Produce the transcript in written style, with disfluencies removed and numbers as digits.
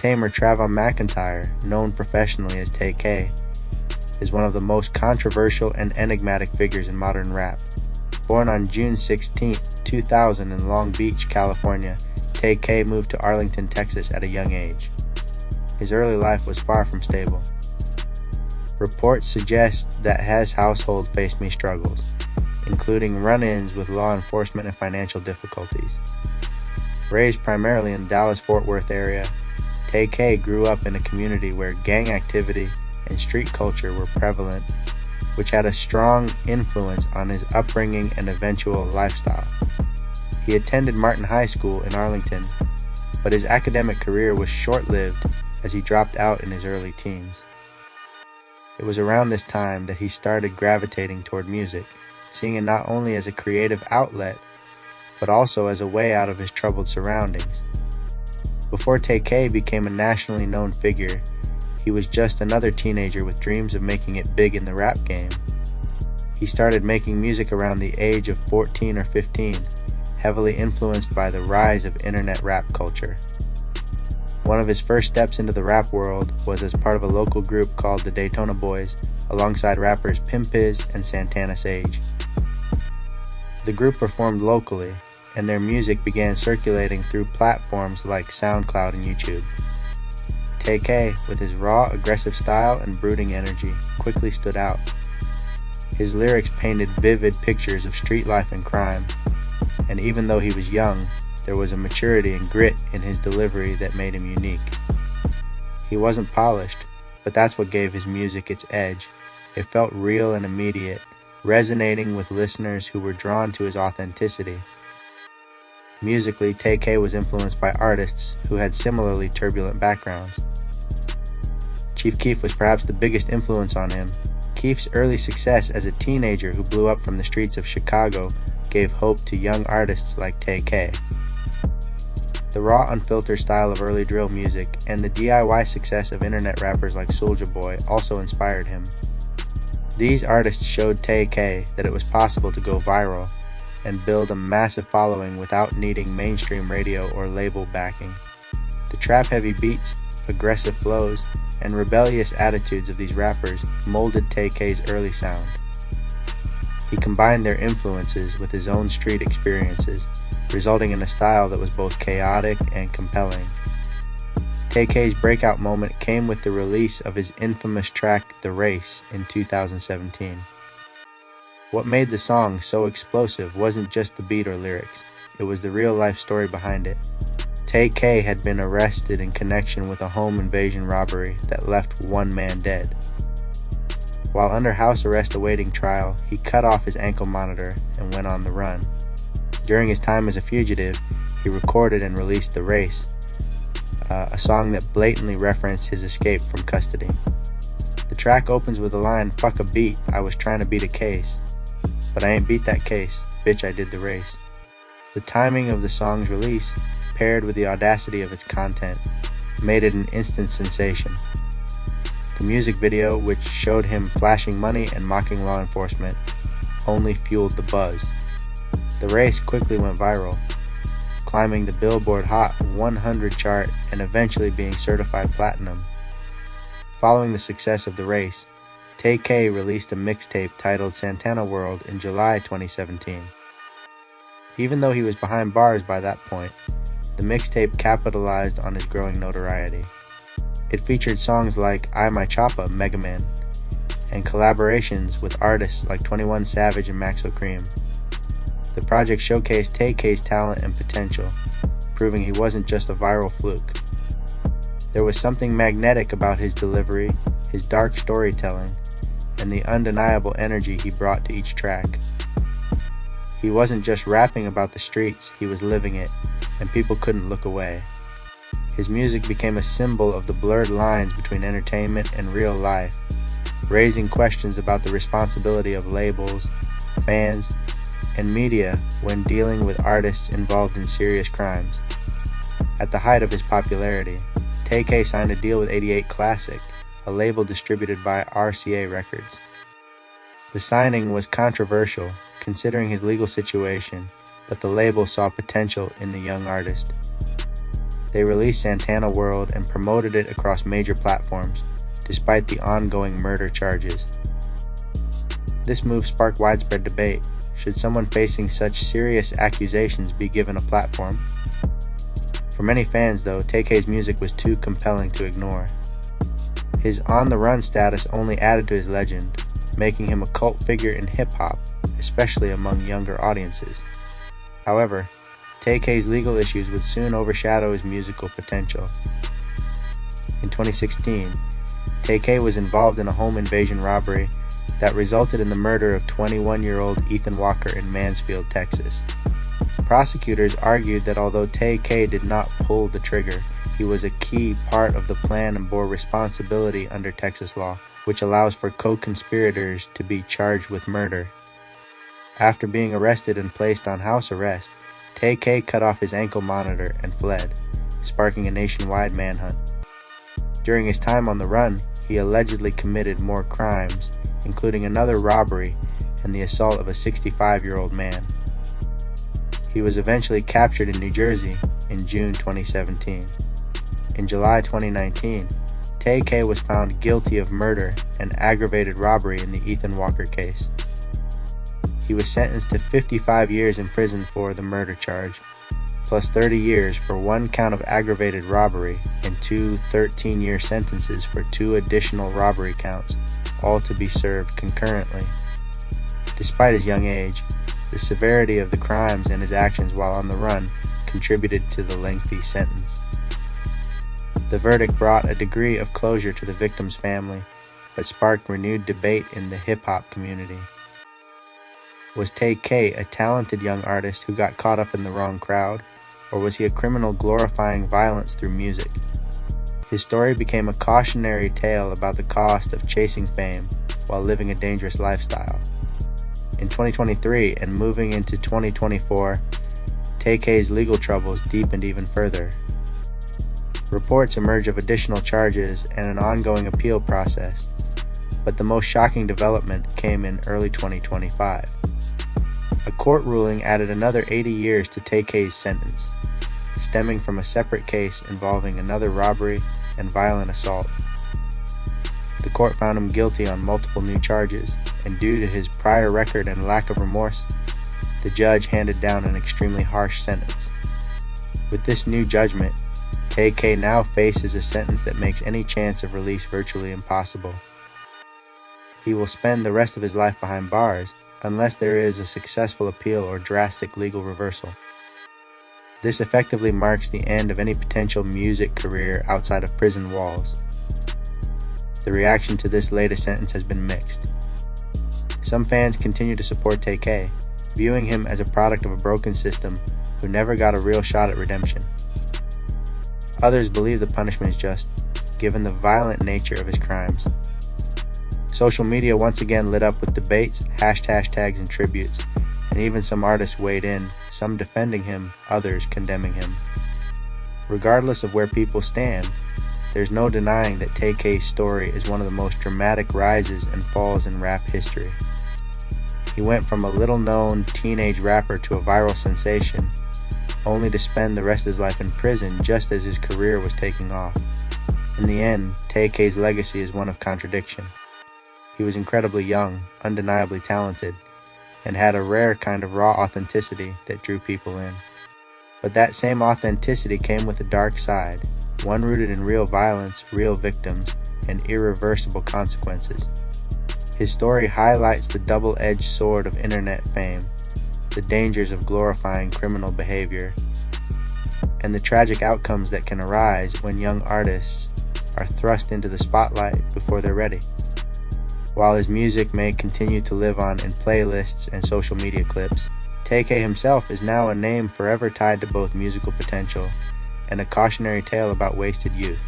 Tamer Trayvon McIntyre, known professionally as Tay K, is one of the most controversial and enigmatic figures in modern rap. Born on June 16, 2000 in Long Beach, California, Tay K moved to Arlington, Texas at a young age. His early life was far from stable. Reports suggest that his household faced many struggles, including run-ins with law enforcement and financial difficulties. Raised primarily in the Dallas-Fort Worth area, Tay K grew up in a community where gang activity and street culture were prevalent, which had a strong influence on his upbringing and eventual lifestyle. He attended Martin High School in Arlington, but his academic career was short-lived as he dropped out in his early teens. It was around this time that he started gravitating toward music, seeing it not only as a creative outlet, but also as a way out of his troubled surroundings. Before Tay K became a nationally known figure, he was just another teenager with dreams of making it big in the rap game. He started making music around the age of 14 or 15, heavily influenced by the rise of internet rap culture. One of his first steps into the rap world was as part of a local group called the Daytona Boys, alongside rappers Pimp Piz and Santana Sage. The group performed locally, and their music began circulating through platforms like SoundCloud and YouTube. Tay K, with his raw, aggressive style and brooding energy, quickly stood out. His lyrics painted vivid pictures of street life and crime, and even though he was young, there was a maturity and grit in his delivery that made him unique. He wasn't polished, but that's what gave his music its edge. It felt real and immediate, resonating with listeners who were drawn to his authenticity. Musically, Tay K was influenced by artists who had similarly turbulent backgrounds. Chief Keef was perhaps the biggest influence on him. Keef's early success as a teenager who blew up from the streets of Chicago gave hope to young artists like Tay K. The raw, unfiltered style of early drill music and the DIY success of internet rappers like Soulja Boy also inspired him. These artists showed Tay K that it was possible to go viral and build a massive following without needing mainstream radio or label backing. The trap-heavy beats, aggressive flows, and rebellious attitudes of these rappers molded Tay K's early sound. He combined their influences with his own street experiences, resulting in a style that was both chaotic and compelling. Tay K's breakout moment came with the release of his infamous track The Race in 2017. What made the song so explosive wasn't just the beat or lyrics, it was the real-life story behind it. Tay K had been arrested in connection with a home invasion robbery that left one man dead. While under house arrest awaiting trial, he cut off his ankle monitor and went on the run. During his time as a fugitive, he recorded and released The Race, a song that blatantly referenced his escape from custody. The track opens with the line, "Fuck a beat, I was trying to beat a case. But I ain't beat that case, bitch, I did the race." The timing of the song's release, paired with the audacity of its content, made it an instant sensation. The music video, which showed him flashing money and mocking law enforcement, only fueled the buzz. The Race quickly went viral, climbing the Billboard Hot 100 chart and eventually being certified platinum. Following the success of The Race, Tay K released a mixtape titled Santana World in July 2017. Even though he was behind bars by that point, the mixtape capitalized on his growing notoriety. It featured songs like I My Choppa, Mega Man, and collaborations with artists like 21 Savage and Maxo Cream. The project showcased Tay K's talent and potential, proving he wasn't just a viral fluke. There was something magnetic about his delivery, his dark storytelling, and the undeniable energy he brought to each track. He wasn't just rapping about the streets, he was living it, and people couldn't look away. His music became a symbol of the blurred lines between entertainment and real life, raising questions about the responsibility of labels, fans, and media when dealing with artists involved in serious crimes. At the height of his popularity, Tay K signed a deal with 88 Classic, a label distributed by RCA Records. The signing was controversial, considering his legal situation, but the label saw potential in the young artist. They released Santana World and promoted it across major platforms, despite the ongoing murder charges. This move sparked widespread debate. Should someone facing such serious accusations be given a platform? For many fans, though, Tay K's music was too compelling to ignore. His on-the-run status only added to his legend, making him a cult figure in hip-hop, especially among younger audiences. However, Tay K's legal issues would soon overshadow his musical potential. In 2016, Tay K was involved in a home invasion robbery that resulted in the murder of 21-year-old Ethan Walker in Mansfield, Texas. Prosecutors argued that although Tay K did not pull the trigger, he was a key part of the plan and bore responsibility under Texas law, which allows for co-conspirators to be charged with murder. After being arrested and placed on house arrest, Tay K cut off his ankle monitor and fled, sparking a nationwide manhunt. During his time on the run, he allegedly committed more crimes, including another robbery and the assault of a 65-year-old man. He was eventually captured in New Jersey in June 2017. In July 2019, Tay K was found guilty of murder and aggravated robbery in the Ethan Walker case. He was sentenced to 55 years in prison for the murder charge, plus 30 years for one count of aggravated robbery and two 13-year sentences for two additional robbery counts, all to be served concurrently. Despite his young age, the severity of the crimes and his actions while on the run contributed to the lengthy sentence. The verdict brought a degree of closure to the victim's family, but sparked renewed debate in the hip-hop community. Was Tay K a talented young artist who got caught up in the wrong crowd, or was he a criminal glorifying violence through music? His story became a cautionary tale about the cost of chasing fame while living a dangerous lifestyle. In 2023 and moving into 2024, Tay K's legal troubles deepened even further. Reports emerge of additional charges and an ongoing appeal process, but the most shocking development came in early 2025. A court ruling added another 80 years to Tay K's sentence, stemming from a separate case involving another robbery and violent assault. The court found him guilty on multiple new charges, and due to his prior record and lack of remorse, the judge handed down an extremely harsh sentence. With this new judgment, Tay K now faces a sentence that makes any chance of release virtually impossible. He will spend the rest of his life behind bars, unless there is a successful appeal or drastic legal reversal. This effectively marks the end of any potential music career outside of prison walls. The reaction to this latest sentence has been mixed. Some fans continue to support Tay K, viewing him as a product of a broken system who never got a real shot at redemption. Others believe the punishment is just, given the violent nature of his crimes. Social media once again lit up with debates, hashtags, and tributes, and even some artists weighed in, some defending him, others condemning him. Regardless of where people stand, there's no denying that Tay K's story is one of the most dramatic rises and falls in rap history. He went from a little-known teenage rapper to a viral sensation, only to spend the rest of his life in prison just as his career was taking off. In the end, Tay K's legacy is one of contradiction. He was incredibly young, undeniably talented, and had a rare kind of raw authenticity that drew people in. But that same authenticity came with a dark side, one rooted in real violence, real victims, and irreversible consequences. His story highlights the double-edged sword of internet fame, the dangers of glorifying criminal behavior, and the tragic outcomes that can arise when young artists are thrust into the spotlight before they're ready. While his music may continue to live on in playlists and social media clips, Tay K himself is now a name forever tied to both musical potential and a cautionary tale about wasted youth.